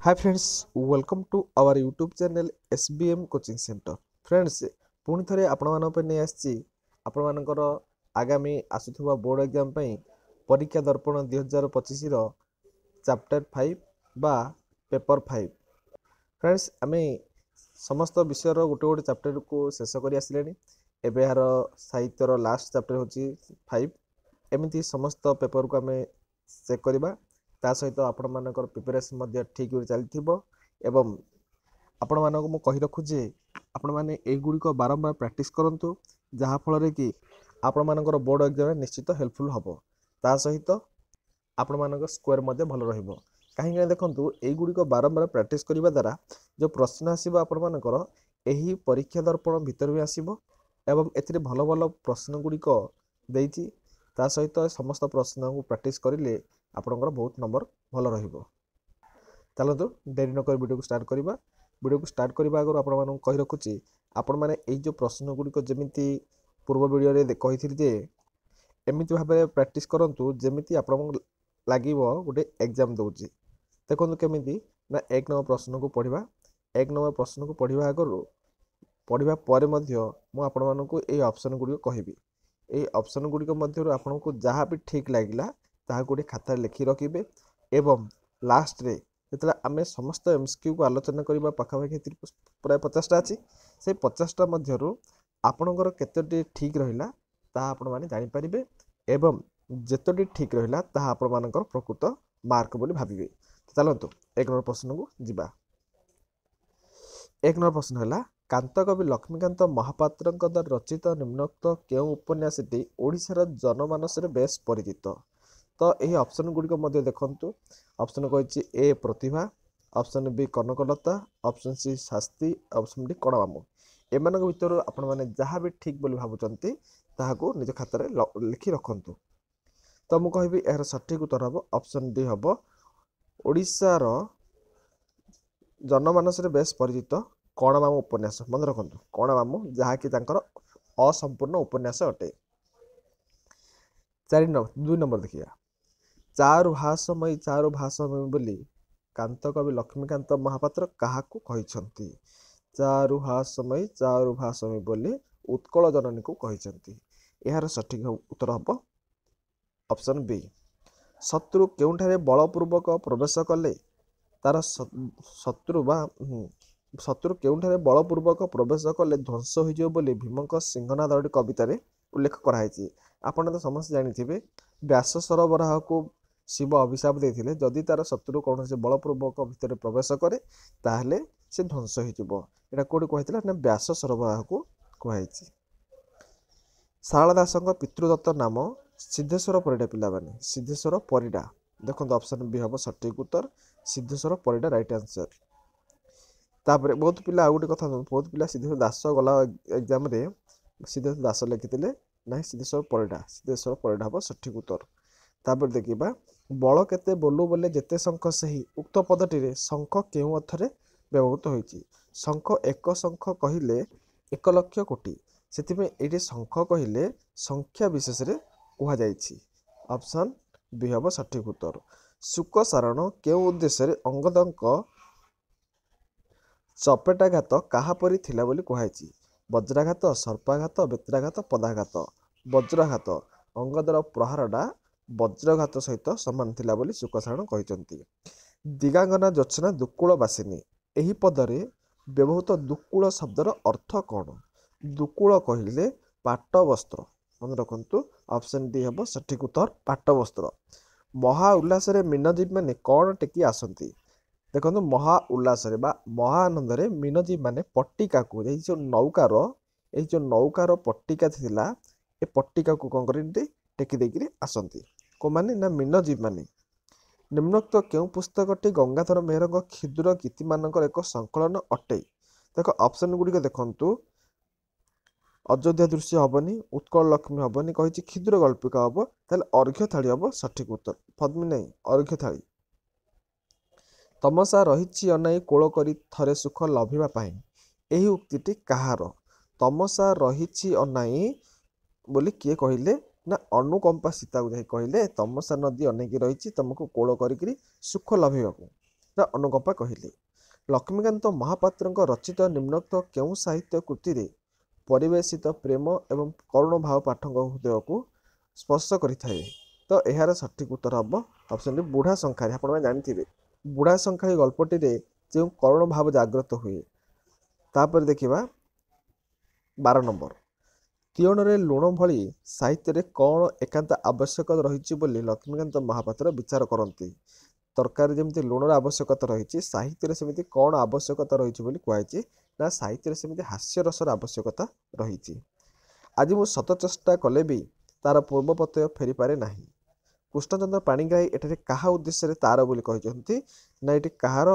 Hi friends, welcome to our YouTube channel SBM Coaching Center. Friends, ପୁଣି ଥରେ ଆପଣମାନଙ୍କ ପାଇଁ ନେଇ ଆସିଛି ଆପଣମାନଙ୍କର ଆଗାମୀ ଆସୁଥିବା ବୋର୍ଡ଼ ଏକ୍ଜାମ ପାଇଁ ପରୀକ୍ଷା ଦର୍ପଣ 2025ର ଚାପ୍ଟର 5 ବା ପେପର 5। ଫ୍ରେଣ୍ଡସ୍, ଆମେ ସମସ୍ତ ବିଷୟର ଗୋଟେ ଗୋଟେ ଚାପ୍ଟରକୁ ଶେଷ କରି ଆସିଲେଣି। ଏବେ ଏହାର ସାହିତ୍ୟର ଲାଷ୍ଟ ଚାପ୍ଟର ହେଉଛି 5। ଏମିତି ସମସ୍ତ ପେପରକୁ ଆମେ ଚେକ୍ କରିବା। ତା ସହିତ ଆପଣମାନଙ୍କର ପ୍ରିପାରେସନ୍ ମଧ୍ୟ ଠିକ୍ ଚାଲିଥିବ ଏବଂ ଆପଣମାନଙ୍କୁ ମୁଁ କହି ରଖୁଛି ଆପଣମାନେ ଏଇଗୁଡ଼ିକ ବାରମ୍ବାର ପ୍ରାକ୍ଟିସ୍ କରନ୍ତୁ, ଯାହାଫଳରେ କି ଆପଣମାନଙ୍କର ବୋର୍ଡ଼ ଏକ୍ଜାମରେ ନିଶ୍ଚିତ ହେଲ୍ପଫୁଲ୍ ହେବ। ତା ସହିତ ଆପଣମାନଙ୍କ ସ୍କୋର ମଧ୍ୟ ଭଲ ରହିବ। କାହିଁକିନା ଦେଖନ୍ତୁ, ଏଇଗୁଡ଼ିକ ବାରମ୍ବାର ପ୍ରାକ୍ଟିସ୍ କରିବା ଦ୍ୱାରା ଯେଉଁ ପ୍ରଶ୍ନ ଆସିବ ଆପଣମାନଙ୍କର ଏହି ପରୀକ୍ଷା ଦର୍ପଣ ଭିତରେ ବି ଆସିବ ଏବଂ ଏଥିରେ ଭଲ ଭଲ ପ୍ରଶ୍ନ ଗୁଡ଼ିକ ଦେଇଛି। ତା ସହିତ ସମସ୍ତ ପ୍ରଶ୍ନକୁ ପ୍ରାକ୍ଟିସ୍ କରିଲେ ଆପଣଙ୍କର ବହୁତ ନମ୍ବର ଭଲ ରହିବ। ଚାଲନ୍ତୁ ଡେରି ନକରି ଭିଡ଼ିଓକୁ ଷ୍ଟାର୍ଟ କରିବା। ଭିଡ଼ିଓକୁ ଷ୍ଟାର୍ଟ କରିବା ଆଗରୁ ଆପଣମାନଙ୍କୁ କହି ରଖୁଛି, ଆପଣମାନେ ଏଇ ଯେଉଁ ପ୍ରଶ୍ନ ଗୁଡ଼ିକ ଯେମିତି ପୂର୍ବ ଭିଡ଼ିଓରେ କହିଥିଲି ଯେ ଏମିତି ଭାବରେ ପ୍ରାକ୍ଟିସ୍ କରନ୍ତୁ ଯେମିତି ଆପଣଙ୍କୁ ଲାଗିବ ଗୋଟେ ଏକ୍ଜାମ୍ ଦେଉଛି। ଦେଖନ୍ତୁ କେମିତି ନା, 1 ନମ୍ବର ପ୍ରଶ୍ନକୁ ପଢ଼ିବା। 1 ନମ୍ବର ପ୍ରଶ୍ନକୁ ପଢ଼ିବା ଆଗରୁ ପଢ଼ିବା ପରେ ମଧ୍ୟ ମୁଁ ଆପଣମାନଙ୍କୁ ଏଇ ଅପସନ୍ ଗୁଡ଼ିକ କହିବି। ଏଇ ଅପସନ୍ ଗୁଡ଼ିକ ମଧ୍ୟରୁ ଆପଣଙ୍କୁ ଯାହା ବି ଠିକ୍ ଲାଗିଲା ତାହାକୁ ଗୋଟେ ଖାତାରେ ଲେଖି ରଖିବେ ଏବଂ ଲାଷ୍ଟରେ ଯେତେବେଳେ ଆମେ ସମସ୍ତ MCQକୁ ଆଲୋଚନା କରିବା, ପାଖାପାଖି ପ୍ରାୟ 50ଟା ଅଛି, ସେଇ 50ଟା ମଧ୍ୟରୁ ଆପଣଙ୍କର କେତୋଟି ଠିକ୍ ରହିଲା ତାହା ଆପଣମାନେ ଜାଣିପାରିବେ ଏବଂ ଯେତୋଟି ଠିକ୍ ରହିଲା ତାହା ଆପଣମାନଙ୍କର ପ୍ରକୃତ ମାର୍କ ବୋଲି ଭାବିବେ। ଚାଲନ୍ତୁ 1 ନମ୍ବର ପ୍ରଶ୍ନକୁ ଯିବା। 1 ନମ୍ବର ପ୍ରଶ୍ନ ହେଲା, କାନ୍ତକବି ଲକ୍ଷ୍ମୀକାନ୍ତ ମହାପାତ୍ରଙ୍କ ଦ୍ୱାରା ରଚିତ ନିମ୍ନୋକ୍ତ କେଉଁ ଉପନ୍ୟାସଟି ଓଡ଼ିଶାର ଜନମାନସରେ ବେଶ୍ ପରିଚିତ? ତ ଏହି ଅପସନ୍ ଗୁଡ଼ିକ ମଧ୍ୟ ଦେଖନ୍ତୁ। ଅପସନ୍ କହିଛି A Pratibha, option B Kanakalata, option C ଶାସ୍ତି, ଅପସନ୍ ଡି କଣାମାମୁଁ। ଏମାନଙ୍କ ଭିତରୁ ଆପଣମାନେ ଯାହା ବି ଠିକ୍ ବୋଲି ଭାବୁଛନ୍ତି ତାହାକୁ ନିଜ ଖାତାରେ ଲେଖି ରଖନ୍ତୁ। ତ ମୁଁ କହିବି ଏହାର ସଠିକ୍ ଉତ୍ତର ହେବ ଅପସନ୍ ଡି ହେବ ଓଡ଼ିଶାର ଜନମାନସରେ ବେଶ୍ ପରିଚିତ କଣାମାମୁଁ ଉପନ୍ୟାସ। ମନେ ରଖନ୍ତୁ, କଣାମାମୁଁ, ଯାହାକି ତାଙ୍କର ଅସମ୍ପୂର୍ଣ୍ଣ ଉପନ୍ୟାସ ଅଟେ। 2 ନମ୍ବର ଦେଖିବା। ଚାରୁ ଭାଷମୟୀ ବୋଲି କାନ୍ତକବି ଲକ୍ଷ୍ମୀକାନ୍ତ ମହାପାତ୍ର କାହାକୁ କହିଛନ୍ତି? ଚାରୁ ଭାଷମୟୀ ବୋଲି ଉତ୍କଳ ଜନନୀକୁ କହିଛନ୍ତି। ଏହାର ସଠିକ୍ ଉତ୍ତର ହେବ ଅପସନ୍ ବି। ଶତ୍ରୁ କେଉଁଠାରେ ବଳପୂର୍ବକ ପ୍ରବେଶ କଲେ ତାର ଶତ୍ରୁ କେଉଁଠାରେ ବଳପୂର୍ବକ ପ୍ରବେଶ କଲେ ଧ୍ୱଂସ ହୋଇଯିବ ବୋଲି ଭୀମଙ୍କ ସିଂହନାଦଟି କବିତାରେ ଉଲ୍ଲେଖ କରାଯାଇଛି। ଆପଣ ତ ସମସ୍ତେ ଜାଣିଥିବେ, ବ୍ୟାସ ସରବରାହକୁ ଶିବ ଅଭିଶାପ ଦେଇଥିଲେ, ଯଦି ତାର ଶତ୍ରୁ କୌଣସି ବଳପୂର୍ବକ ଭିତରେ ପ୍ରବେଶ କରେ ତାହେଲେ ସେ ଧ୍ୱଂସ ହୋଇଯିବ। ଏଇଟା କେଉଁଠି କୁହାଯାଇଥିଲା ନା ବ୍ୟାସ ସରବରାହକୁ କୁହାଯାଇଛି। ଶାରଳା ଦାସଙ୍କ ପିତୃଦତ୍ତ ନାମ ସିଦ୍ଧେଶ୍ୱର ପରିଡ଼ା। ପିଲାମାନେ, ସିଦ୍ଧେଶ୍ୱର ପରିଡ଼ା। ଦେଖନ୍ତୁ ଅପସନ୍ ବି ହେବ ସଠିକ୍ ଉତ୍ତର, ସିଦ୍ଧେଶ୍ୱର ପରିଡ଼ା ରାଇଟ୍ ଆନ୍ସର୍। ତାପରେ ବହୁତ ପିଲା ଆଉ ଗୋଟେ କଥା, ବହୁତ ପିଲା ସିଦ୍ଧେଶ୍ୱର ଦାସ ଗଲା ଏକ୍ଜାମରେ ସିଦ୍ଧେଶ୍ୱର ଦାସ ଲେଖିଥିଲେ, ନାହିଁ ସିଦ୍ଧେଶ୍ୱର ପରିଡ଼ା ହେବ ସଠିକ୍ ଉତ୍ତର। ତାପରେ ଦେଖିବା, ବଳ କେତେ ବୋଲୁ ବୋଲେ ଯେତେ ଶଙ୍ଖ ସେହି, ଉକ୍ତ ପଦଟିରେ ଶଙ୍ଖ କେଉଁ ଅର୍ଥରେ ବ୍ୟବହୃତ ହୋଇଛି? ଶଙ୍ଖ, ଏକ ଶଙ୍ଖ କହିଲେ 1 ଲକ୍ଷ କୋଟି, ସେଥିପାଇଁ ଏଇଠି ଶଙ୍ଖ କହିଲେ ସଂଖ୍ୟା ବିଶେଷରେ କୁହାଯାଇଛି। ଅପସନ୍ ବି ହେବ ସଠିକ୍ ଉତ୍ତର। ଶୁକ ସାରଣ କେଉଁ ଉଦ୍ଦେଶ୍ୟରେ ଅଙ୍ଗଦଙ୍କ ଚପେଟାଘାତ କାହାପରି ଥିଲା ବୋଲି କୁହାଯାଇଛି? ବଜ୍ରାଘାତ, ସର୍ପାଘାତ, ବେତ୍ରାଘାତ, ପଦାଘାତ। ବଜ୍ରାଘାତ, ଅଙ୍ଗଦର ପ୍ରହାରଟା ବଜ୍ରଘାତ ସହିତ ସମାନ ଥିଲା ବୋଲି ଶୁକସାରଣ କହିଛନ୍ତି। ଦିଗାଙ୍ଗନା ଜ୍ୟୋତ୍ସ୍ନା ଦୁକୁଳ ବାସିନୀ, ଏହି ପଦରେ ବ୍ୟବହୃତ ଦୁକୁଳ ଶବ୍ଦର ଅର୍ଥ କ'ଣ? ଦୁକୁଳ କହିଲେ ପାଟ ବସ୍ତ୍ର। ମନେ ରଖନ୍ତୁ, ଅପସନ୍ ଡି ହେବ ସଠିକ୍ ଉତ୍ତର, ପାଟ ବସ୍ତ୍ର। ମହା ଉଲ୍ଲାସରେ ମୀନଜୀବୀମାନେ କ'ଣ ଟେକି ଆସନ୍ତି? ଦେଖନ୍ତୁ, ମହା ଉଲ୍ଲାସରେ ବା ମହା ଆନନ୍ଦରେ ମୀନଜୀବୀମାନେ ପଟ୍ଟିକାକୁ, ଏହି ଯେଉଁ ନୌକାର ପଟ୍ଟିକା ଥିଲା, ଏ ପଟ୍ଟିକାକୁ କ'ଣ କରନ୍ତି? ଟେକି ଦେଇକରି ଆସନ୍ତି। କୋଉମାନେ? ନା ମୀନଜୀବୀମାନେ। ନିମ୍ନୋକ୍ତ କେଉଁ ପୁସ୍ତକଟି ଗଙ୍ଗାଧର ମେହେରଙ୍କ କ୍ଷୁଦ୍ର ଗୀତିମାନଙ୍କର ଏକ ସଂକଳନ ଅଟେ? ଦେଖ ଅପସନ୍ ଗୁଡ଼ିକ ଦେଖନ୍ତୁ, ଅଯୋଧ୍ୟା ଦୃଶ୍ୟ ହେବନି, ଉତ୍କଳ ଲକ୍ଷ୍ମୀ ହେବନି, କହିଛି କ୍ଷୁଦ୍ର ଗଳ୍ପିକା ହେବ, ତାହେଲେ ଅର୍ଘ୍ୟ ଥାଳି ହେବ ସଠିକ୍ ଉତ୍ତର। ପଦ୍ମିନୀ ନାହିଁ, ଅର୍ଘ୍ୟ ଥାଳି। ତମସା ରହିଛି ଅନାଇ କୋଳ କରି ଥରେ ସୁଖ ଲଭିବା ପାଇଁ, ଏହି ଉକ୍ତିଟି କାହାର? ତମସା ରହିଛି ଅନାଇ ବୋଲି କିଏ କହିଲେ? ନା ଅନୁକମ୍ପା ସୀତାକୁ ଯାଇ କହିଲେ, ତମସା ନଦୀ ଅନେଇକି ରହିଛି ତମକୁ କୋଳ କରିକିରି ସୁଖ ଲଭିବାକୁ। ଅନୁକମ୍ପା କହିଲେ। ଲକ୍ଷ୍ମୀକାନ୍ତ ମହାପାତ୍ରଙ୍କ ରଚିତ ନିମ୍ନୋକ୍ତ କେଉଁ ସାହିତ୍ୟ କୃତିରେ ପରିବେଶିତ ପ୍ରେମ ଏବଂ କରୁଣ ଭାବ ପାଠଙ୍କ ହୃଦୟକୁ ସ୍ପର୍ଶ କରିଥାଏ? ତ ଏହାର ସଠିକ ଉତ୍ତର ହେବ ଅପସନ୍ ଡି ବୁଢ଼ା ଶଙ୍ଖାରି। ଆପଣମାନେ ଜାଣିଥିବେ ବୁଢ଼ା ଶଙ୍ଖାରି ଗଳ୍ପଟିରେ ଯେଉଁ କରୁଣ ଭାବ ଜାଗ୍ରତ ହୁଏ। ତାପରେ ଦେଖିବା 12 ନମ୍ବର, ତିଅଣରେ ଲୁଣ ଭଳି ସାହିତ୍ୟରେ କ'ଣ ଏକାନ୍ତ ଆବଶ୍ୟକ ରହିଛି ବୋଲି ଲକ୍ଷ୍ମୀକାନ୍ତ ମହାପାତ୍ର ବିଚାର କରନ୍ତି? ତରକାରୀ ଯେମିତି ଲୁଣର ଆବଶ୍ୟକତା ରହିଛି, ସାହିତ୍ୟରେ ସେମିତି କ'ଣ ଆବଶ୍ୟକତା ରହିଛି ବୋଲି କୁହାଯାଇଛି? ନା ସାହିତ୍ୟରେ ସେମିତି ହାସ୍ୟରସର ଆବଶ୍ୟକତା ରହିଛି। ଆଜି ମୁଁ ଶତ ଚେଷ୍ଟା କଲେ ବି ତାର ପୂର୍ବପତୟ ଫେରିପାରେ ନାହିଁ। କୃଷ୍ଣଚନ୍ଦ୍ର ପାଣିଗ୍ରାହୀ ଏଠାରେ କାହା ଉଦ୍ଦେଶ୍ୟରେ ତାର ବୋଲି କହିଛନ୍ତି? ନା ଏଠି କାହାର?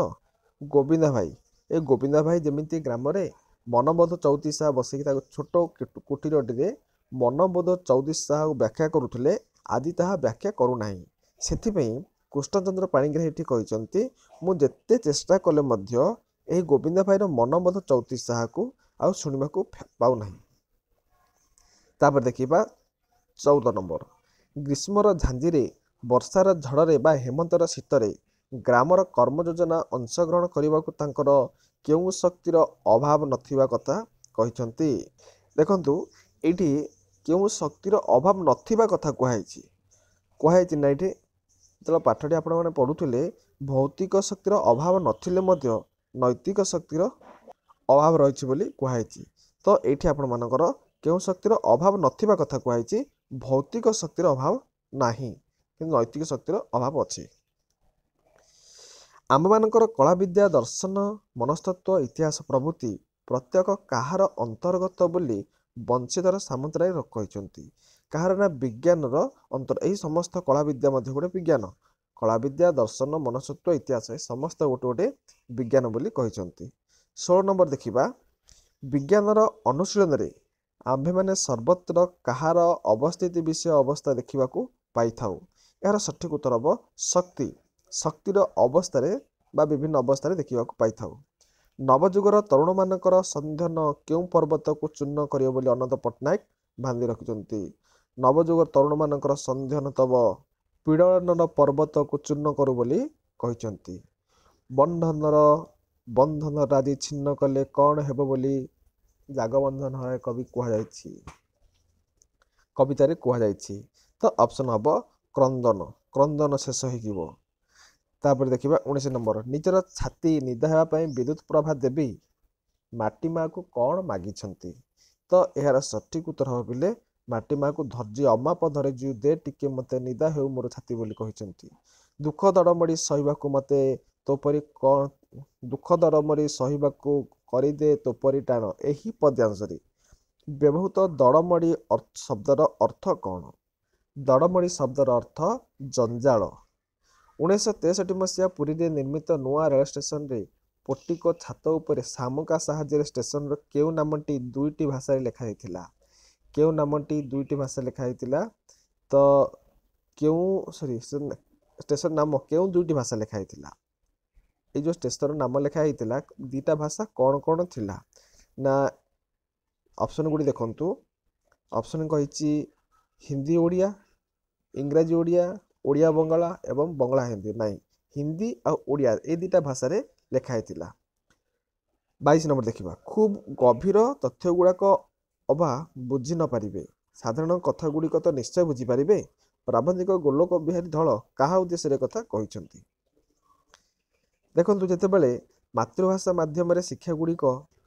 ଗୋବିନ୍ଦା ଭାଇ। ଏ ଗୋବିନ୍ଦା ଭାଇ ଯେମିତି ଗ୍ରାମରେ ମନବୋଧ ଚଉତିଶା ବସିକି ତାକୁ ଛୋଟ କୁଟୀରଟିରେ ମନବୋଧ ଚଉତିଶାକୁ ବ୍ୟାଖ୍ୟା କରୁଥିଲେ, ଆଜି ତାହା ବ୍ୟାଖ୍ୟା କରୁନାହିଁ। ସେଥିପାଇଁ କୃଷ୍ଣଚନ୍ଦ୍ର ପାଣିଗ୍ରାହୀ ଏଠି କହିଛନ୍ତି ମୁଁ ଯେତେ ଚେଷ୍ଟା କଲେ ମଧ୍ୟ ଏହି ଗୋବିନ୍ଦା ଭାଇର ମନବୋଧ ଚଉତିଶାକୁ ଆଉ ଶୁଣିବାକୁ ପାଉନାହିଁ। ତାପରେ ଦେଖିବା 14 ନମ୍ବର, ଗ୍ରୀଷ୍ମର ଝାଞ୍ଜିରେ, ବର୍ଷାର ଝଡ଼ରେ ବା ହେମନ୍ତର ଶୀତରେ ଗ୍ରାମର କର୍ମଯୋଜନା ଅଂଶଗ୍ରହଣ କରିବାକୁ ତାଙ୍କର କେଉଁ ଶକ୍ତିର ଅଭାବ ନଥିବା କଥା କହିଛନ୍ତି? ଦେଖନ୍ତୁ ଏଇଠି କେଉଁ ଶକ୍ତିର ଅଭାବ ନଥିବା କଥା କୁହାଯାଇଛି ନା ଏଇଠି ଯେତେବେଳେ ପାଠଟି ଆପଣମାନେ ପଢ଼ୁଥିଲେ ଭୌତିକ ଶକ୍ତିର ଅଭାବ ନଥିଲେ ମଧ୍ୟ ନୈତିକ ଶକ୍ତିର ଅଭାବ ରହିଛି ବୋଲି କୁହାଯାଇଛି। ତ ଏଇଠି ଆପଣମାନଙ୍କର କେଉଁ ଶକ୍ତିର ଅଭାବ ନଥିବା କଥା କୁହାଯାଇଛି? ଭୌତିକ ଶକ୍ତିର ଅଭାବ ନାହିଁ, କିନ୍ତୁ ନୈତିକ ଶକ୍ତିର ଅଭାବ ଅଛି। ଆମମାନଙ୍କର କଳାବିଦ୍ୟା, ଦର୍ଶନ, ମନସ୍ତତ୍ତ୍ୱ, ଇତିହାସ ପ୍ରଭୃତି ପ୍ରତ୍ୟେକ କାହାର ଅନ୍ତର୍ଗତ ବୋଲି ବଂଶୀଧର ସାମନ୍ତରାୟ କହିଛନ୍ତି? କାହାର? ନା ବିଜ୍ଞାନର ଏହି ସମସ୍ତ କଳାବିଦ୍ୟା ମଧ୍ୟ ଗୋଟେ ବିଜ୍ଞାନ। କଳାବିଦ୍ୟା, ଦର୍ଶନ, ମନସ୍ତତ୍ତ୍ୱ, ଇତିହାସ ଏ ସମସ୍ତ ଗୋଟେ ବିଜ୍ଞାନ ବୋଲି କହିଛନ୍ତି। 16 ନମ୍ବର ଦେଖିବା, ବିଜ୍ଞାନର ଅନୁଶୀଳନରେ ଆମ୍ଭେମାନେ ସର୍ବତ୍ର କାହାର ଅବସ୍ଥିତି ବିଷୟ ଅବସ୍ଥା ଦେଖିବାକୁ ପାଇଥାଉ? ଏହାର ସଠିକ ଉତ୍ତର ହେବ ଶକ୍ତି। ଶକ୍ତିର ଅବସ୍ଥାରେ ବା ବିଭିନ୍ନ ଅବସ୍ଥାରେ ଦେଖିବାକୁ ପାଇଥାଉ। ନବଯୁଗର ତରୁଣମାନଙ୍କର ସନ୍ଧାନ କେଉଁ ପର୍ବତକୁ ଚୂର୍ଣ୍ଣ କରିବ ବୋଲି ଅନନ୍ତ ପଟ୍ଟନାୟକ ବାନ୍ଧି ରଖିଛନ୍ତି? ନବଯୁଗର ତରୁଣମାନଙ୍କର ସନ୍ଧାନ ତବ ପୀଡ଼ନର ପର୍ବତକୁ ଚୂର୍ଣ୍ଣ କରୁ ବୋଲି କହିଛନ୍ତି। ବନ୍ଧନ ରାଜି ଛିନ୍ନ କଲେ କ'ଣ ହେବ ବୋଲି ଜାଗବନ୍ଧନ କବି କୁହାଯାଇଛି, କବିତାରେ କୁହାଯାଇଛି। ତ ଅପସନ୍ ହେବ କ୍ରନ୍ଦନ। କ୍ରନ୍ଦନ ଶେଷ ହେଇଯିବ। ତାପରେ ଦେଖିବା 19 ନମ୍ବର, ନିଜର ଛାତି ନିଦା ହେବା ପାଇଁ ବିଦ୍ୟୁତ ପ୍ରଭା ଦେବୀ ମାଟି ମାଆକୁ କ'ଣ ମାଗିଛନ୍ତି? ତ ଏହାର ସଠିକ ଉତ୍ତର ହେବ ପିଲେ ମାଟି ମାଆକୁ ଧୈର୍ଯ୍ୟ ଅମାପ ଧୈର୍ଯ୍ୟ ଦେ ଟିକେ ମୋତେ ନିଦା ହେଉ ମୋର ଛାତି ବୋଲି କହିଛନ୍ତି। ଦୁଃଖ ଦଡ଼ମଡ଼ି ସହିବାକୁ ମୋତେ ତୋପରି ଦୁଃଖ ଦଡ଼ମଡ଼ି ସହିବାକୁ କରିଦେ ତୋପରି ଟାଣ। ଏହି ପଦ୍ୟାଂଶରେ ବ୍ୟବହୃତ ଦଡ଼ମଡ଼ି ଶବ୍ଦର ଅର୍ଥ କ'ଣ? ଦଡ଼ମଡ଼ି ଶବ୍ଦର ଅର୍ଥ ଜଞ୍ଜାଳ। 1963 ମସିହା ପୁରୀରେ ନିର୍ମିତ ନୂଆ ରେଳ ଷ୍ଟେସନରେ ପୋଟିକ ଛାତ ଉପରେ ଶାମୁକା ସାହାଯ୍ୟରେ ଷ୍ଟେସନର କେଉଁ ନାମଟି ଦୁଇଟି ଭାଷାରେ ଲେଖାଯାଇଥିଲା? କେଉଁ ନାମଟି ଦୁଇଟି ଭାଷା ଲେଖାଯାଇଥିଲା? ତ ଷ୍ଟେସନ ନାମ କେଉଁ ଦୁଇଟି ଭାଷା ଲେଖାଯାଇଥିଲା? ଏଇ ଯେଉଁ ଷ୍ଟେସନର ନାମ ଲେଖା ହେଇଥିଲା ଦୁଇଟା ଭାଷା କ'ଣ କ'ଣ ଥିଲା? ନା ଅପସନ୍ ଗୁଡ଼ିକ ଦେଖନ୍ତୁ। ଅପସନ୍ କହିଛି ହିନ୍ଦୀ ଓଡ଼ିଆ, ଇଂରାଜୀ ଓଡ଼ିଆ, ଓଡ଼ିଆ ବଙ୍ଗଳା ଏବଂ ବଙ୍ଗଳା ହିନ୍ଦୀ। ନାହିଁ, ହିନ୍ଦୀ ଆଉ ଓଡ଼ିଆ ଏଇ ଦୁଇଟା ଭାଷାରେ ଲେଖା ହେଇଥିଲା। 22 ନମ୍ବର ଦେଖିବା, ଖୁବ୍ ଗଭୀର ତଥ୍ୟ ଗୁଡ଼ାକ ଅବା ବୁଝି ନ ପାରିବେ, ସାଧାରଣ କଥା ଗୁଡ଼ିକ ତ ନିଶ୍ଚୟ ବୁଝିପାରିବେ। ପ୍ରାବନ୍ଧିକ ଗୋଲୋକ ବିହାରୀ ଧଳ କାହା ଉଦ୍ଦେଶ୍ୟରେ କଥା କହିଛନ୍ତି? ଦେଖନ୍ତୁ ଯେତେବେଳେ ମାତୃଭାଷା ମାଧ୍ୟମରେ ଶିକ୍ଷା ଗୁଡ଼ିକ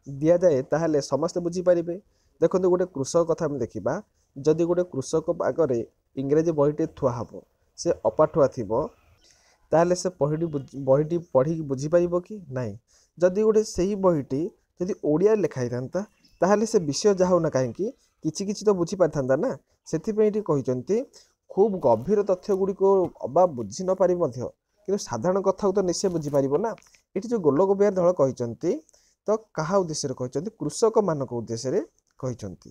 ଦିଆଯାଏ ତାହେଲେ ସମସ୍ତେ ବୁଝିପାରିବେ। ଦେଖନ୍ତୁ ଗୋଟେ କୃଷକ କଥା ଆମେ ଦେଖିବା। ଯଦି ଗୋଟେ କୃଷକ ଆଗରେ ଇଂରାଜୀ ବହିଟି ଥୁଆ ହେବ, ସେ ଅପାଠୁଆ ଥିବ, ତାହେଲେ ସେ ବହିଟି ପଢ଼ିକି ବୁଝିପାରିବ କି? ନାହିଁ। ଯଦି ଗୋଟେ ସେହି ବହିଟି ଯଦି ଓଡ଼ିଆରେ ଲେଖା ହେଇଥାନ୍ତା ତାହେଲେ ସେ ବିଷୟ ଯାହା ହେଉ ନା କାହିଁକି କିଛି କିଛି ତ ବୁଝିପାରିଥାନ୍ତା ନା। ସେଥିପାଇଁ ଏଠି କହିଛନ୍ତି ଖୁବ୍ ଗଭୀର ତଥ୍ୟ ଗୁଡ଼ିକୁ ଅବା ବୁଝି ନ ପାରି ମଧ୍ୟ କିନ୍ତୁ ସାଧାରଣ କଥାକୁ ତ ନିଶ୍ଚୟ ବୁଝିପାରିବ ନା। ଏଠି ଯେଉଁ ଗୋଲୋକ ବିହାରୀ ଧଳ କହିଛନ୍ତି ତ କାହା ଉଦ୍ଦେଶ୍ୟରେ କହିଛନ୍ତି? କୃଷକମାନଙ୍କ ଉଦ୍ଦେଶ୍ୟରେ କହିଛନ୍ତି।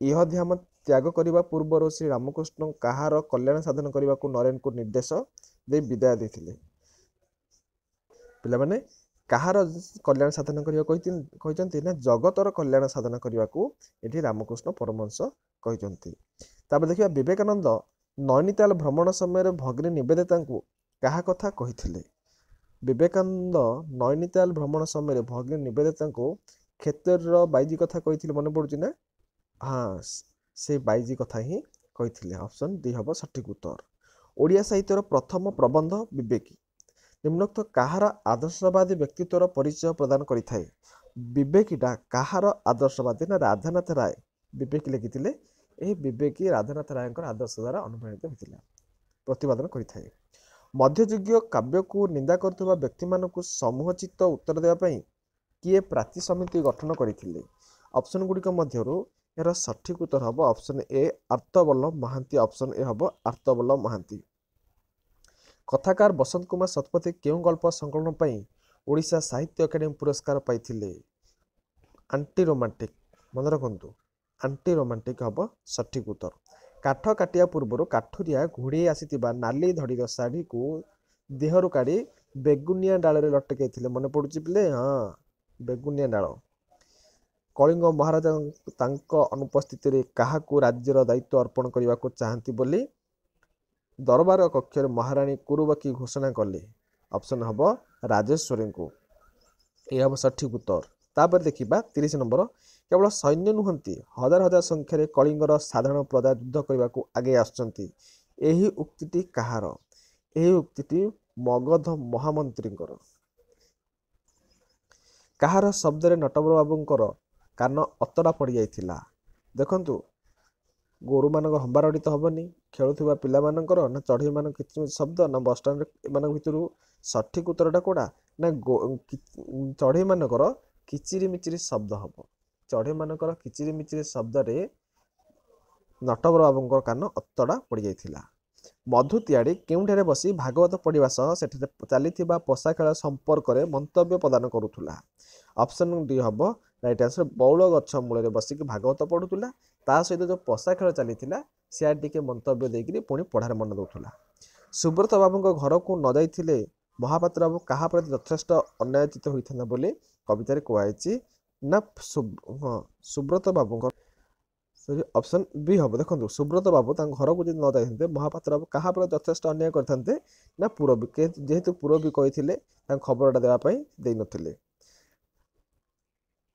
ଇହଧ୍ୟାମ ତ୍ୟାଗ କରିବା ପୂର୍ବରୁ ଶ୍ରୀ ରାମକୃଷ୍ଣ କାହାର କଲ୍ୟାଣ ସାଧନ କରିବାକୁ ନରେନଙ୍କୁ ନିର୍ଦ୍ଦେଶ ଦେଇ ବିଦାୟ ଦେଇଥିଲେ? ପିଲାମାନେ କାହାର କଲ୍ୟାଣ ସାଧନ କରିବାକୁ କହିଛନ୍ତି? ନା ଜଗତର କଲ୍ୟାଣ ସାଧନ କରିବାକୁ ଏଠି ରାମକୃଷ୍ଣ ପରମହଂସ କହିଛନ୍ତି। ତାପରେ ଦେଖିବା ବିବେକାନନ୍ଦ ନୈନିତାଲ ଭ୍ରମଣ ସମୟରେ ଭଗ୍ନୀ ନିବେଦିତାଙ୍କୁ କାହା କଥା କହିଥିଲେ? ବିବେକାନନ୍ଦ ନୈନିତାଲ ଭ୍ରମଣ ସମୟରେ ଭଗିନୀ ନିବେଦିତାଙ୍କୁ କ୍ଷେତ୍ରର ବାଇଜି କଥା କହିଥିଲେ, ମନେ ପଡୁଛି ନା? ହଁ, ସେ ବାଇଜି କଥା ହିଁ କହିଥିଲେ। ଅପସନ୍ ଡି ହବ ସଠିକ ଉତ୍ତର। ଓଡ଼ିଆ ସାହିତ୍ୟର ପ୍ରଥମ ପ୍ରବନ୍ଧ ବିବେକୀ ନିମ୍ନୋକ୍ତ କାହାର ଆଦର୍ଶବାଦୀ ବ୍ୟକ୍ତିତ୍ୱର ପରିଚୟ ପ୍ରଦାନ କରିଥାଏ? ବିବେକୀଟା କାହାର ଆଦର୍ଶବାଦୀ? ନା ରାଧାନାଥ ରାୟ ବିବେକୀ ଲେଖିଥିଲେ। ଏହି ବିବେକୀ ରାଧାନାଥ ରାୟଙ୍କର ଆଦର୍ଶ ଦ୍ୱାରା ଅନୁପ୍ରାଣିତ ହୋଇଥିଲା, ପ୍ରତିପାଦନ କରିଥାଏ। ମଧ୍ୟଯୁଗୀୟ କାବ୍ୟକୁ ନିନ୍ଦା କରୁଥିବା ବ୍ୟକ୍ତିମାନଙ୍କୁ ସମୂହଚିତ ଉତ୍ତର ଦେବା ପାଇଁ କିଏ ପ୍ରାଚୀ ସମିତି ଗଠନ କରିଥିଲେ? ଅପସନ୍ ଗୁଡ଼ିକ ମଧ୍ୟରୁ ଏହାର ସଠିକ ଉତ୍ତର ହେବ option A Artaballabh Mohanty. Option A ହେବ ଆର୍ତ୍ତବଲ୍ଲଭ ମହାନ୍ତି। କଥାକାର ବସନ୍ତ କୁମାର ଶତପଥୀ କେଉଁ ଗଳ୍ପ ସଂକଳନ ପାଇଁ ଓଡ଼ିଶା ସାହିତ୍ୟ ଏକାଡେମୀ ପୁରସ୍କାର ପାଇଥିଲେ? ଆଣ୍ଟି ରୋମାଣ୍ଟିକ, ମନେ ରଖନ୍ତୁ, ଆଣ୍ଟି ରୋମାଣ୍ଟିକ ହେବ ସଠିକ ଉତ୍ତର। କାଠ କାଟିବା ପୂର୍ବରୁ କାଠୁରିଆ ଘୋଡ଼େଇ ଆସିଥିବା ନାଲି ଧଡ଼ିର ଶାଢ଼ୀକୁ ଦେହରୁ କାଢ଼ି ବେଗୁନିଆ ଡାଳରେ ଲଟକାଇଥିଲେ, ମନେ ପଡ଼ୁଛି ପିଲେ? ହଁ, ବେଗୁନିଆ ଡାଳ। କଳିଙ୍ଗ ମହାରାଜା ତାଙ୍କ ଅନୁପସ୍ଥିତିରେ କାହାକୁ ରାଜ୍ୟର ଦାୟିତ୍ୱ ଅର୍ପଣ କରିବାକୁ ଚାହାନ୍ତି ବୋଲି ଦରବାର କକ୍ଷରେ ମହାରାଣୀ କୁରୁବାକି ଘୋଷଣା କଲେ? ଅପସନ୍ ହେବ ରାଜେଶ୍ୱରୀଙ୍କୁ। ଏ ହେବ ସଠିକ ଉତ୍ତର। ତାପରେ ଦେଖିବା 30 ନମ୍ବର। କେବଳ ସୈନ୍ୟ ନୁହନ୍ତି, ହଜାର ହଜାର ସଂଖ୍ୟାରେ କଳିଙ୍ଗର ସାଧାରଣ ପ୍ରଜା ଯୁଦ୍ଧ କରିବାକୁ ଆଗେଇ ଆସୁଛନ୍ତି। ଏହି ଉକ୍ତିଟି କାହାର? ଏହି ଉକ୍ତିଟି ମଗଧ ମହାମନ୍ତ୍ରୀଙ୍କର। କାହାର ଶବ୍ଦରେ ନଟବର ବାବୁଙ୍କର କାନ ଅତଡ଼ା ପଡ଼ିଯାଇଥିଲା? ଦେଖନ୍ତୁ, ଗୋରୁମାନଙ୍କ ହମ୍ବାରଡ଼ି ତ ହେବନି, ଖେଳୁଥିବା ପିଲାମାନଙ୍କର ନା ଚଢ଼େଇମାନଙ୍କ କିଚିମିଚି ଶବ୍ଦ ନା ବସଷ୍ଟାଣ୍ଡରେ, ଏମାନଙ୍କ ଭିତରୁ ସଠିକ ଉତ୍ତରଟା କେଉଁଟା? ନା ଚଢ଼େଇମାନଙ୍କର କିଚିରି ମିଚିରି ଶବ୍ଦ ହେବ। ଚଢ଼େଇମାନଙ୍କର କିଚିରି ମିଚିରି ଶବ୍ଦରେ ନଟବର ବାବୁଙ୍କର କାନ ଅତଡ଼ା ପଡ଼ିଯାଇଥିଲା। ମଧୁ ତିଆଡ଼ି କେଉଁଠାରେ ବସି ଭାଗବତ ପଢ଼ିବା ସହ ସେଠାରେ ଚାଲିଥିବା ପଶା ଖେଳ ସମ୍ପର୍କରେ ମନ୍ତବ୍ୟ ପ୍ରଦାନ କରୁଥିଲା? ଅପସନ୍ ଡି ହେବ ରାଇଟ୍ ଆନ୍ସର। ବଉଳ ଗଛ ମୂଳରେ ବସିକି ଭାଗବତ ପଢ଼ୁଥିଲା, ତା ସହିତ ଯେଉଁ ପଶା ଖେଳ ଚାଲିଥିଲା ସିଆଡ଼େ ଟିକେ ମନ୍ତବ୍ୟ ଦେଇକରି ପୁଣି ପଢ଼ାରେ ମନ ଦେଉଥିଲା। ସୁବ୍ରତ ବାବୁଙ୍କ ଘରକୁ ନ ଯାଇଥିଲେ ମହାପାତ୍ର ବାବୁ କାହା ପ୍ରତି ଯଥେଷ୍ଟ ଅନ୍ୟାୟଚିତ ହୋଇଥାନ୍ତା ବୋଲି କବିତାରେ କୁହାଯାଇଛି? ନା ସୁବ୍ରତ ବାବୁଙ୍କ, ଅପସନ୍ ବି ହେବ। ଦେଖନ୍ତୁ, ସୁବ୍ରତ ବାବୁ ତାଙ୍କ ଘରକୁ ଯଦି ନ ଯାଇଥାନ୍ତେ ମହାପାତ୍ର ବାବୁ କାହା ପ୍ରତି ଯଥେଷ୍ଟ ଅନ୍ୟାୟ କରିଥାନ୍ତେ? ନା ପୁରବୀ, ଯେହେତୁ ପୁରବୀ କହିଥିଲେ ତାଙ୍କ ଖବରଟା ଦେବା ପାଇଁ ଦେଇନଥିଲେ।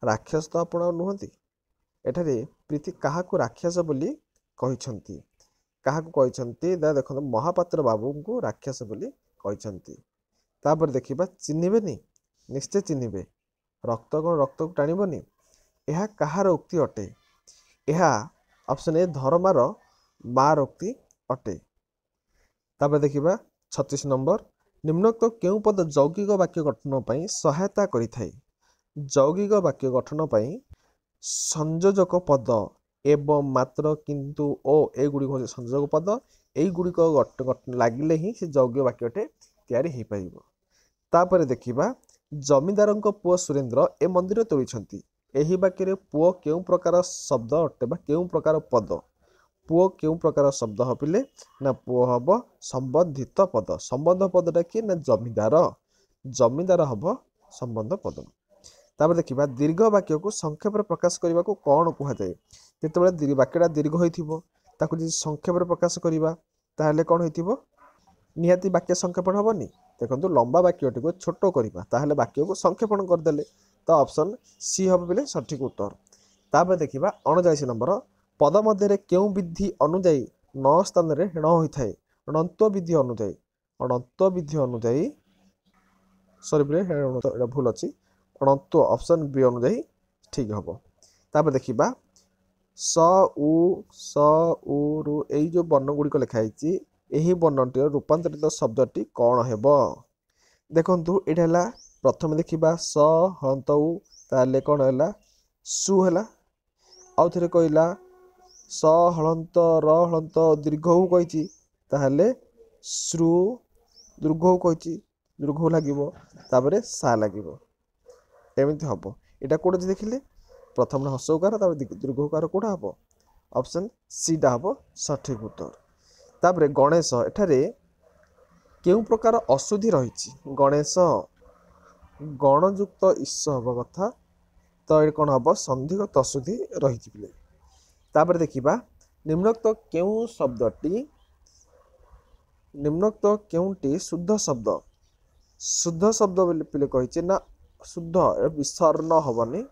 ରାକ୍ଷସ ତ ଆପଣ ନୁହନ୍ତି। ଏଠାରେ ପ୍ରୀତି କାହାକୁ ରାକ୍ଷସ ବୋଲି କହିଛନ୍ତି? କାହାକୁ କହିଛନ୍ତି? ଦେଖନ୍ତୁ, ମହାପାତ୍ର ବାବୁଙ୍କୁ ରାକ୍ଷସ ବୋଲି କହିଛନ୍ତି। ତାପରେ ଦେଖିବା ଚିହ୍ନିବେନି, ନିଶ୍ଚୟ ଚିହ୍ନିବେ। ରକ୍ତ କ'ଣ ରକ୍ତକୁ ଟାଣିବନି? ଏହା କାହାର ଉକ୍ତି ଅଟେ? ଏହା ଅପସନ୍ ଏ ଧର୍ମାର ମାର ଉକ୍ତି ଅଟେ। ତାପରେ ଦେଖିବା 36 ନମ୍ବର। ନିମ୍ନୋକ୍ତ କେଉଁ ପଦ ଯୌଗିକ ବାକ୍ୟ ଗଠନ ପାଇଁ ସହାୟତା କରିଥାଏ? ଯୌଗିକ ବାକ୍ୟ ଗଠନ ପାଇଁ ସଂଯୋଜକ ପଦ ଏବଂ ମାତ୍ର, କିନ୍ତୁ ଓ ଏଗୁଡ଼ିକ ହେଉଛି ସଂଯୋଜକ ପଦ। ଏଇଗୁଡ଼ିକ ଲାଗିଲେ ହିଁ ସେ ଯୌଗିକ ବାକ୍ୟଟେ ତିଆରି ହୋଇପାରିବ। ତାପରେ ଦେଖିବା ଜମିଦାରଙ୍କ ପୁଅ ସୁରେନ୍ଦ୍ର ଏ ମନ୍ଦିର ତୋଳିଛନ୍ତି। ଏହି ବାକ୍ୟରେ ପୁଅ କେଉଁ ପ୍ରକାର ଶବ୍ଦ ଅଟେ ବା କେଉଁ ପ୍ରକାର ପଦ? ପୁଅ କେଉଁ ପ୍ରକାର ଶବ୍ଦ ହବିଲେ? ନା ପୁଅ ହବ ସମ୍ବନ୍ଧିତ ପଦ। ସମ୍ବନ୍ଧ ପଦଟା କିଏ? ନା ଜମିଦାର। ଜମିଦାର ହବ ସମ୍ବନ୍ଧ ପଦ। ତାପରେ ଦେଖିବା ଦୀର୍ଘ ବାକ୍ୟକୁ ସଂକ୍ଷେପରେ ପ୍ରକାଶ କରିବାକୁ କ'ଣ କୁହାଯାଏ? ଯେତେବେଳେ ବାକ୍ୟଟା ଦୀର୍ଘ ହୋଇଥିବ ତାକୁ ଯଦି ସଂକ୍ଷେପରେ ପ୍ରକାଶ କରିବା ତାହେଲେ କ'ଣ ହୋଇଥିବ? ନିହାତି ବାକ୍ୟ ସଂକ୍ଷେପଣ ହେବନି। ଦେଖନ୍ତୁ, ଲମ୍ବା ବାକ୍ୟଟିକୁ ଛୋଟ କରିବା ତାହେଲେ ବାକ୍ୟକୁ ସଂକ୍ଷେପଣ କରିଦେଲେ, ତ ଅପସନ୍ ସି ହେବ ବୋଲି ସଠିକ ଉତ୍ତର। ତାପରେ ଦେଖିବା 39 ନମ୍ବର। ପଦ ମଧ୍ୟରେ କେଉଁ ବିଧି ଅନୁଯାୟୀ ନ ସ୍ଥାନରେ ଣ ହୋଇଥାଏ? ଣତ୍ୱ ବିଧି ଅନୁଯାୟୀ। ଣତ୍ୱ ବିଧି ଅନୁଯାୟୀ, ସରି ପିଲେ ଏଇଟା ଭୁଲ ଅଛି। ଣତ୍ୱ ଅପସନ୍ ବି ଅନୁଯାୟୀ ଠିକ୍ ହେବ। ତାପରେ ଦେଖିବା ସ ଉ ରୁ ଏଇ ଯେଉଁ ବର୍ଣ୍ଣ ଗୁଡ଼ିକ ଲେଖା ହେଇଛି, ଏହି ବର୍ଣ୍ଣଟିର ରୂପାନ୍ତରିତ ଶବ୍ଦଟି କ'ଣ ହେବ? ଦେଖନ୍ତୁ, ଏଇଟା ହେଲା, ପ୍ରଥମେ ଦେଖିବା ସ ହନ୍ତ ଉ, ତାହେଲେ କ'ଣ ହେଲା? ସୁ ହେଲା। ଆଉ ଥରେ କହିଲା ସ ହଳନ୍ତ ର ହଳନ୍ତ ଦୀର୍ଘ ଉ କହିଛି, ତାହେଲେ ଶ୍ରୁ। ଦୀର୍ଘ ଉ କହିଛି, ଦୀର୍ଘ ଉ ଲାଗିବ, ତାପରେ ସା ଲାଗିବ, ଏମିତି ହେବ। ଏଇଟା କେଉଁଟା ଦେଖିଲେ? ପ୍ରଥମେ ହସ ଉକାର, ତାପରେ ଦୀର୍ଘ ଉକାର କେଉଁଟା ହେବ? ଅପସନ୍ ସିଟା ହେବ ସଠିକ ଉତ୍ତର। ତାପରେ ଗଣେଶ, ଏଠାରେ କେଉଁ ପ୍ରକାର ଅଶୁଦ୍ଧି ରହିଛି? ଗଣେଶ ଗଣଯୁକ୍ତ ଇସ ହେବା କଥା, ତ ଏଠି କ'ଣ ହେବ? ସନ୍ଧିଗତ ଅଶୁଦ୍ଧି ରହିଛି ପିଲେ। ତାପରେ ଦେଖିବା ନିମ୍ନୋକ୍ତ କେଉଁଟି ଶୁଦ୍ଧ ଶବ୍ଦ? शुद्ध शब्द बोली पिले कही ना शुद्ध विसर्ण हबनी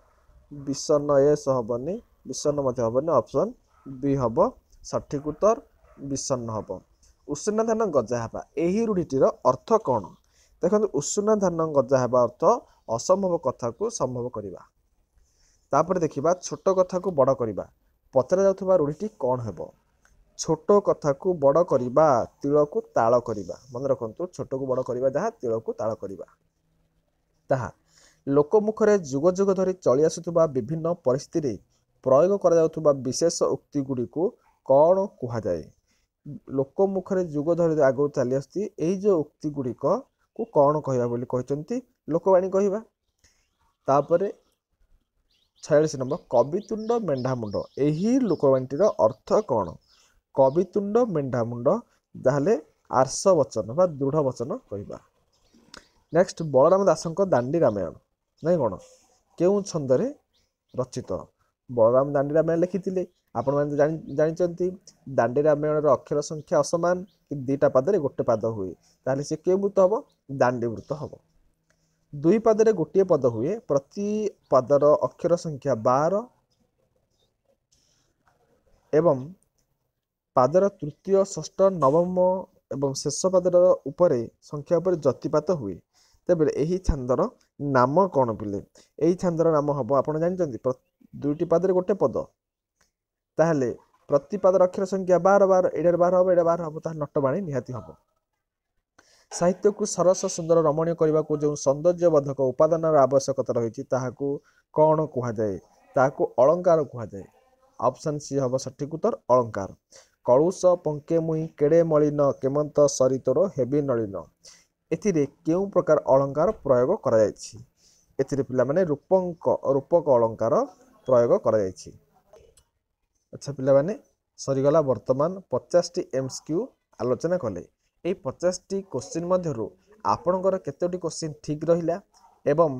विसर्ण एस हबनी विसर्ण मध्य हबनी ऑप्शन बी हब सठिक उत्तर विसर्ण हब। उषुना धान गजा हेबा एही रूढ़ीटीर अर्थ कौन देखो उषुना धान गजा हेबा अर्थ असंभव कथा को संभव करवा। तापर देखिबा छोट कथा को बड़ करवा पचरा जाउथबा रूढ़ीटी कौन हेबो छोट कथा को बड़ करवा तिल को ताल करवा मन रखु छोट को बड़ करवा जहाँ तिल को ताल करवा ताहा लोक मुखरे जुग जुग धरी चली आसुथुबा विभिन्न परिस्थिति प्रयोग करा जाउथुबा विशेष उक्ति गुडी को कौन कुहा जाए लोक मुखरे जुग धरी आगु चली आसुथि एही जो उक्ति गुडिक को कौन कहबा बोली कहचंती लोकवाणी कहबा। तापरे 46 नंबर कवितुंड मेंढामुंड एही लोकवाणीटीर अर्थ कौन कवितुंड मेंढामुंड जाहले आर्ष वचन बा दृढ़ वचन कहबा। नेक्स्ट बलराम दासंक दांडी रामायण नहीं कौन केउं छंदरे रचित बलराम दांडी रामायण लिखिथिले आपण माने जानिचंती दांडी रामायण अक्षर संख्या असमान कि दुईटा पादरे गोटे पाद हुए ताहले से के वृत्त हबो दांडी वृत्त हबो। दुई पादरे गोटे पद हुए प्रति पादर अक्षर संख्या 12 एवं पादर तृतीय षष्ठ नवम एवं शेष पादर उपरे संख्या उपर जतिपात हुए तेबे एही छंदर नाम कौन पिले एही छंदर नाम हम आप जानते दुईटी पादरे गोटे पद ताहले प्रति पादर अक्षर संख्या 12 12 एडार 12 हम एडा 12 हम ता नटबाणी निहाती हम। साहित्य को सरस सुंदर रमणीय करने को जो सौंदर्यवर्धक उपादान आवश्यकता रही ताहाकू कौन कुहा जाए ताहाकू अलंकार कुहा जाए ऑप्शन सी हम सठिक उत्तर अलंकार। कलुष पंके मुई केड़े मलिन केमंत सरितोर हेबी नलिन एथिरे केउं प्रकार अलंकार प्रयोग करा जायछि एथिरे पिला माने रूपक अलंकार प्रयोग करा जायछि। अच्छा पिला माने सरीगला वर्तमान 50 टी एमसीक्यू आलोचना कले ए 50 टी क्वेश्चन मध्यरु आपणकर केतोटी क्वेश्चन ठीक रहिला एवं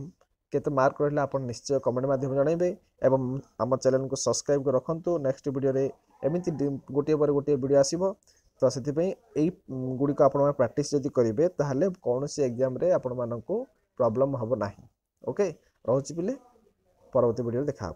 केते मार्क रहिला आपण निश्चय कमेंट माध्यम जणाइबे एवं आम चैनल को सब्सक्राइब कर रखंतु। नेक्स्ट वीडियो रे एमिति गोटे पर गोटे वीडियो आसीबो तो से गुड़िक आप प्रैक्टिस जदि करेंगे ताहले कौन सी एग्जाम रे आपण मानक प्रॉब्लम हम ना। ओके रोची पिले परवर्ती वीडियो देखा।